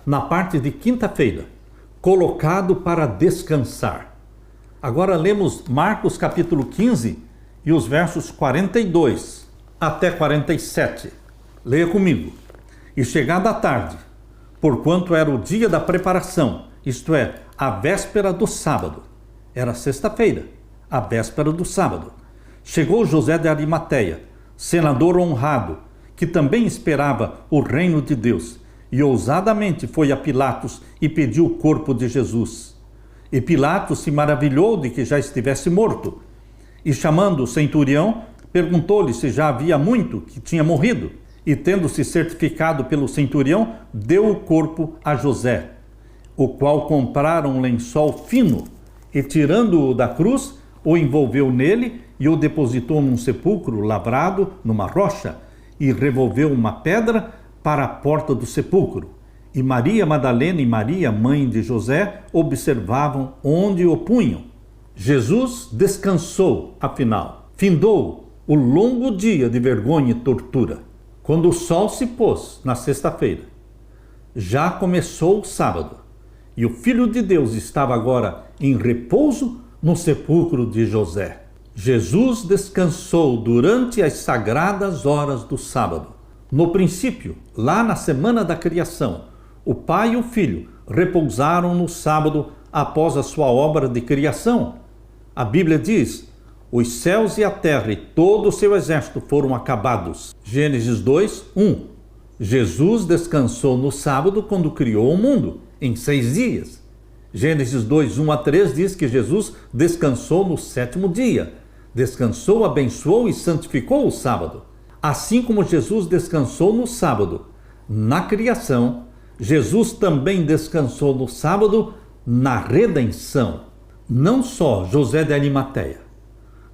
na parte de quinta-feira, colocado para descansar. Agora lemos Marcos capítulo 15 e os versos 42 até 47. Leia comigo. E chegada a tarde, porquanto era o dia da preparação, isto é, a véspera do sábado. Era sexta-feira, a véspera do sábado. Chegou José de Arimateia, senador honrado, que também esperava o reino de Deus, e ousadamente foi a Pilatos e pediu o corpo de Jesus. E Pilatos se maravilhou de que já estivesse morto, e chamando o centurião, perguntou-lhe se já havia muito que tinha morrido, e tendo-se certificado pelo centurião, deu o corpo a José, o qual comprara um lençol fino, e tirando-o da cruz, o envolveu nele e o depositou num sepulcro lavrado numa rocha, e revolveu uma pedra para a porta do sepulcro. E Maria Madalena e Maria, mãe de José, observavam onde o punham. Jesus descansou, afinal. Findou o longo dia de vergonha e tortura. Quando o sol se pôs na sexta-feira, já começou o sábado, e o Filho de Deus estava agora em repouso no sepulcro de José. Jesus descansou durante as sagradas horas do sábado. No princípio, lá na semana da criação, o Pai e o Filho repousaram no sábado após a sua obra de criação. A Bíblia diz: os céus e a terra e todo o seu exército foram acabados. Gênesis 2, 1. Jesus descansou no sábado quando criou o mundo, em 6 dias. Gênesis 2, 1 a 3 diz que Jesus descansou no 7º dia. Descansou, abençoou e santificou o sábado. Assim como Jesus descansou no sábado na criação, Jesus também descansou no sábado na redenção. Não só José de Arimateia,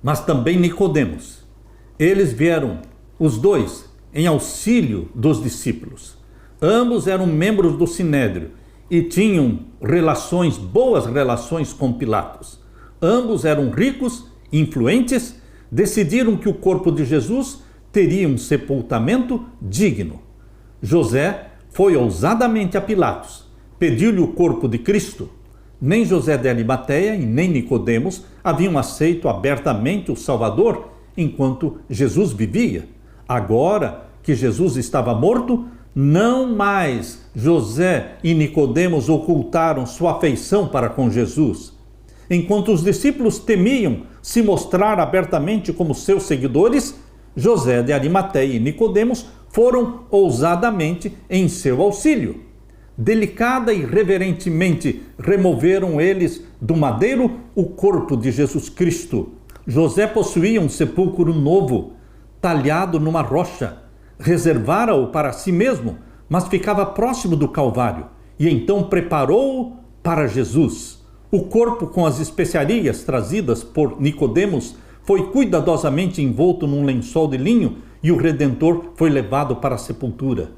mas também Nicodemos. Eles vieram, os dois, em auxílio dos discípulos. Ambos eram membros do Sinédrio e tinham boas relações com Pilatos. Ambos eram ricos, influentes, decidiram que o corpo de Jesus teria um sepultamento digno. José foi ousadamente a Pilatos, pediu-lhe o corpo de Cristo. Nem José de Arimateia e nem Nicodemos haviam aceito abertamente o Salvador enquanto Jesus vivia. Agora que Jesus estava morto, não mais José e Nicodemos ocultaram sua afeição para com Jesus. Enquanto os discípulos temiam se mostrar abertamente como seus seguidores, José de Arimateia e Nicodemos foram ousadamente em seu auxílio. Delicada e reverentemente removeram eles do madeiro o corpo de Jesus Cristo. José possuía um sepulcro novo, talhado numa rocha. Reservara-o para si mesmo, mas ficava próximo do Calvário, e então preparou-o para Jesus. O corpo com as especiarias trazidas por Nicodemos foi cuidadosamente envolto num lençol de linho e o Redentor foi levado para a sepultura.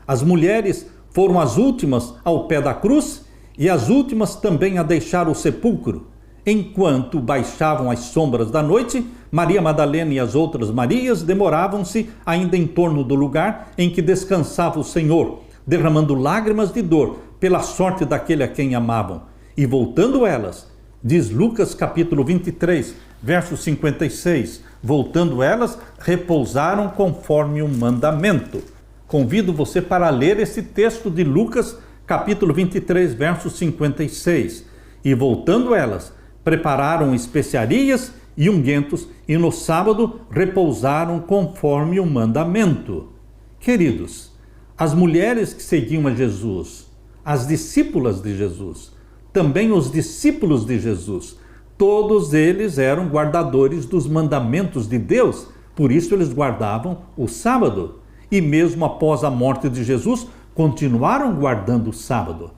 As mulheres foram as últimas ao pé da cruz e as últimas também a deixar o sepulcro. Enquanto baixavam as sombras da noite, Maria Madalena e as outras Marias demoravam-se ainda em torno do lugar em que descansava o Senhor, derramando lágrimas de dor pela sorte daquele a quem amavam. E voltando elas, diz Lucas capítulo 23, verso 56, voltando elas, repousaram conforme o mandamento. Convido você para ler esse texto de Lucas capítulo 23, verso 56. E voltando elas, prepararam especiarias e ungüentos, e no sábado repousaram conforme o mandamento. Queridos, as mulheres que seguiam a Jesus, as discípulas de Jesus, também os discípulos de Jesus, todos eles eram guardadores dos mandamentos de Deus, por isso eles guardavam o sábado. E mesmo após a morte de Jesus, continuaram guardando o sábado.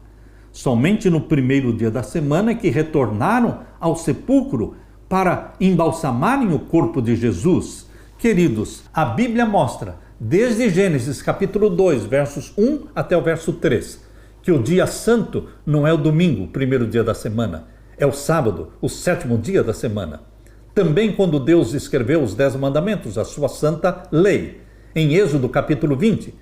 Somente no primeiro dia da semana é que retornaram ao sepulcro para embalsamarem o corpo de Jesus. Queridos, a Bíblia mostra, desde Gênesis capítulo 2, versos 1 até o verso 3, que o dia santo não é o domingo, o primeiro dia da semana, é o sábado, o 7º dia da semana. Também quando Deus escreveu os 10 mandamentos, a sua santa lei, em Êxodo capítulo 20,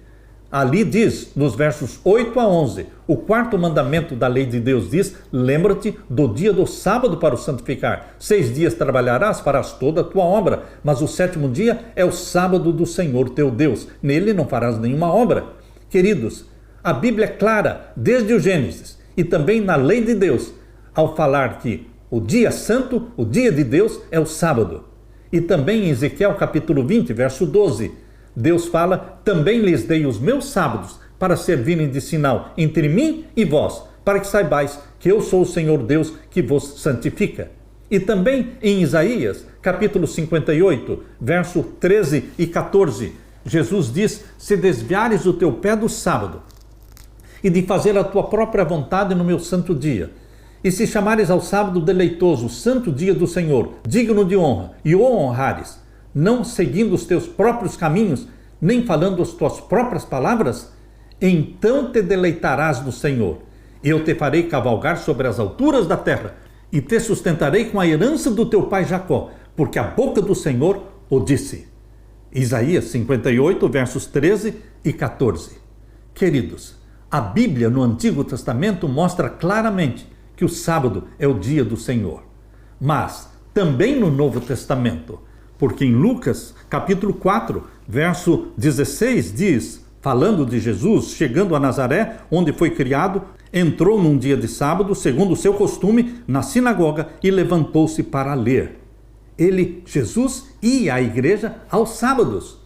Ali diz, nos versos 8 a 11, o quarto mandamento da lei de Deus diz: lembra-te do dia do sábado para o santificar. 6 dias trabalharás, farás toda a tua obra, mas o 7º dia é o sábado do Senhor teu Deus. Nele não farás nenhuma obra. Queridos, a Bíblia é clara, desde o Gênesis, e também na lei de Deus, ao falar que o dia santo, o dia de Deus, é o sábado. E também em Ezequiel capítulo 20, verso 12, Deus fala: também lhes dei os meus sábados para servirem de sinal entre mim e vós, para que saibais que eu sou o Senhor Deus que vos santifica. E também em Isaías, capítulo 58, verso 13 e 14, Jesus diz: se desviares o teu pé do sábado, e de fazer a tua própria vontade no meu santo dia, e se chamares ao sábado deleitoso, o santo dia do Senhor, digno de honra, e o honrares, não seguindo os teus próprios caminhos, nem falando as tuas próprias palavras, então te deleitarás no Senhor. Eu te farei cavalgar sobre as alturas da terra, e te sustentarei com a herança do teu pai Jacó, porque a boca do Senhor o disse. Isaías 58, versos 13 e 14. Queridos, a Bíblia no Antigo Testamento mostra claramente que o sábado é o dia do Senhor. Mas também no Novo Testamento, porque em Lucas, capítulo 4, verso 16, diz, falando de Jesus, chegando a Nazaré, onde foi criado, entrou num dia de sábado, segundo o seu costume, na sinagoga e levantou-se para ler. Jesus, ia à igreja aos sábados.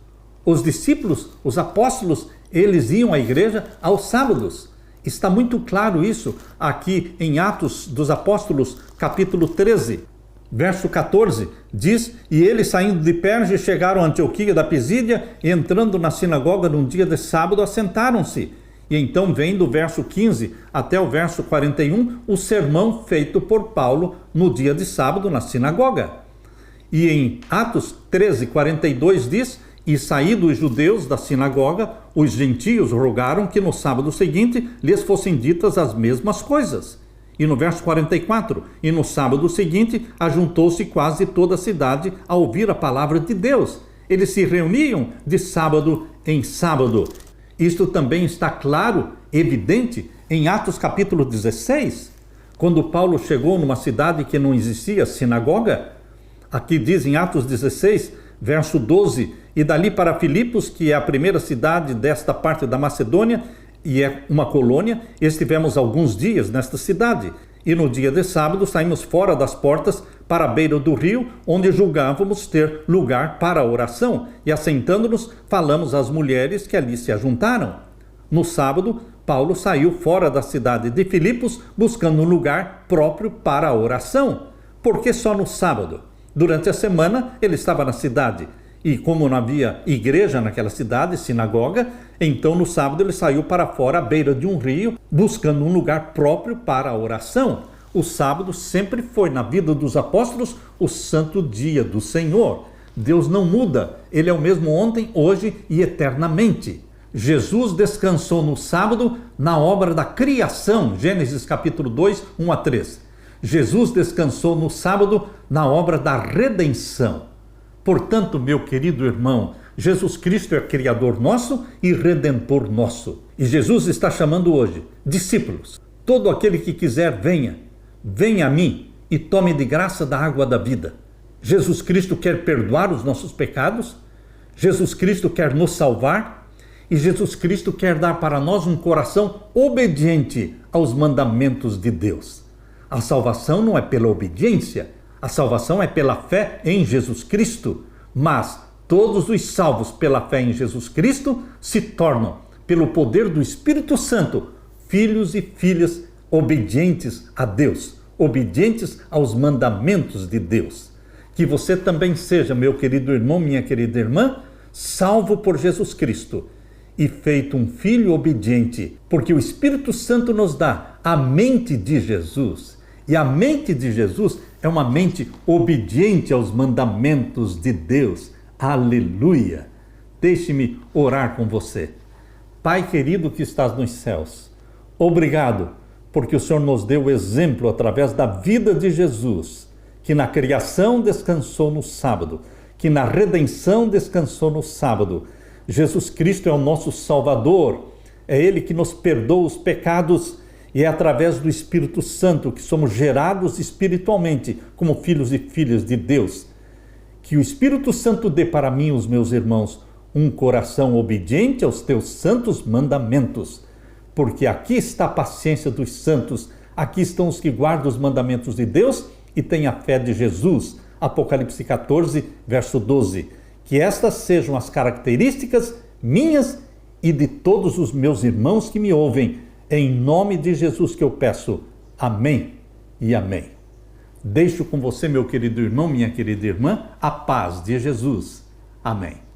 Os discípulos, os apóstolos, eles iam à igreja aos sábados. Está muito claro isso aqui em Atos dos Apóstolos, capítulo 13. Verso 14, diz: e eles saindo de Perge chegaram a Antioquia da Pisídia, e entrando na sinagoga num dia de sábado, assentaram-se. E então vem do verso 15 até o verso 41, o sermão feito por Paulo no dia de sábado na sinagoga. E em Atos 13, 42 diz: e saídos os judeus da sinagoga, os gentios rogaram que no sábado seguinte lhes fossem ditas as mesmas coisas. E no verso 44, e no sábado seguinte, ajuntou-se quase toda a cidade a ouvir a palavra de Deus. Eles se reuniam de sábado em sábado. Isto também está claro, evidente, em Atos capítulo 16, quando Paulo chegou numa cidade que não existia sinagoga. Aqui diz em Atos 16, verso 12, e dali para Filipos, que é a primeira cidade desta parte da Macedônia, e é uma colônia, estivemos alguns dias nesta cidade, e no dia de sábado saímos fora das portas para a beira do rio, onde julgávamos ter lugar para a oração, e assentando-nos, falamos às mulheres que ali se ajuntaram. No sábado, Paulo saiu fora da cidade de Filipos, buscando um lugar próprio para a oração. Por que só no sábado? Durante a semana, ele estava na cidade, e como não havia igreja naquela cidade, sinagoga, então no sábado ele saiu para fora, à beira de um rio, buscando um lugar próprio para a oração. O sábado sempre foi, na vida dos apóstolos, o santo dia do Senhor. Deus não muda, Ele é o mesmo ontem, hoje e eternamente. Jesus descansou no sábado na obra da criação, Gênesis capítulo 2, 1 a 3. Jesus descansou no sábado na obra da redenção. Portanto, meu querido irmão, Jesus Cristo é Criador nosso e Redentor nosso. E Jesus está chamando hoje discípulos. Todo aquele que quiser, venha a mim e tome de graça da água da vida. Jesus Cristo quer perdoar os nossos pecados, Jesus Cristo quer nos salvar e Jesus Cristo quer dar para nós um coração obediente aos mandamentos de Deus. A salvação não é pela obediência, a salvação é pela fé em Jesus Cristo, mas todos os salvos pela fé em Jesus Cristo se tornam, pelo poder do Espírito Santo, filhos e filhas obedientes a Deus, obedientes aos mandamentos de Deus. Que você também seja, meu querido irmão, minha querida irmã, salvo por Jesus Cristo e feito um filho obediente, porque o Espírito Santo nos dá a mente de Jesus. E a mente de Jesus é uma mente obediente aos mandamentos de Deus. Aleluia! Deixe-me orar com você. Pai querido que estás nos céus, obrigado porque o Senhor nos deu o exemplo através da vida de Jesus, que na criação descansou no sábado, que na redenção descansou no sábado. Jesus Cristo é o nosso Salvador, é Ele que nos perdoa os pecados e é através do Espírito Santo que somos gerados espiritualmente como filhos e filhas de Deus. Que o Espírito Santo dê para mim, os meus irmãos, um coração obediente aos teus santos mandamentos, porque aqui está a paciência dos santos, aqui estão os que guardam os mandamentos de Deus e têm a fé de Jesus. Apocalipse 14, verso 12. Que estas sejam as características minhas e de todos os meus irmãos que me ouvem. Em nome de Jesus que eu peço. Amém e amém. Deixo com você, meu querido irmão, minha querida irmã, a paz de Jesus. Amém.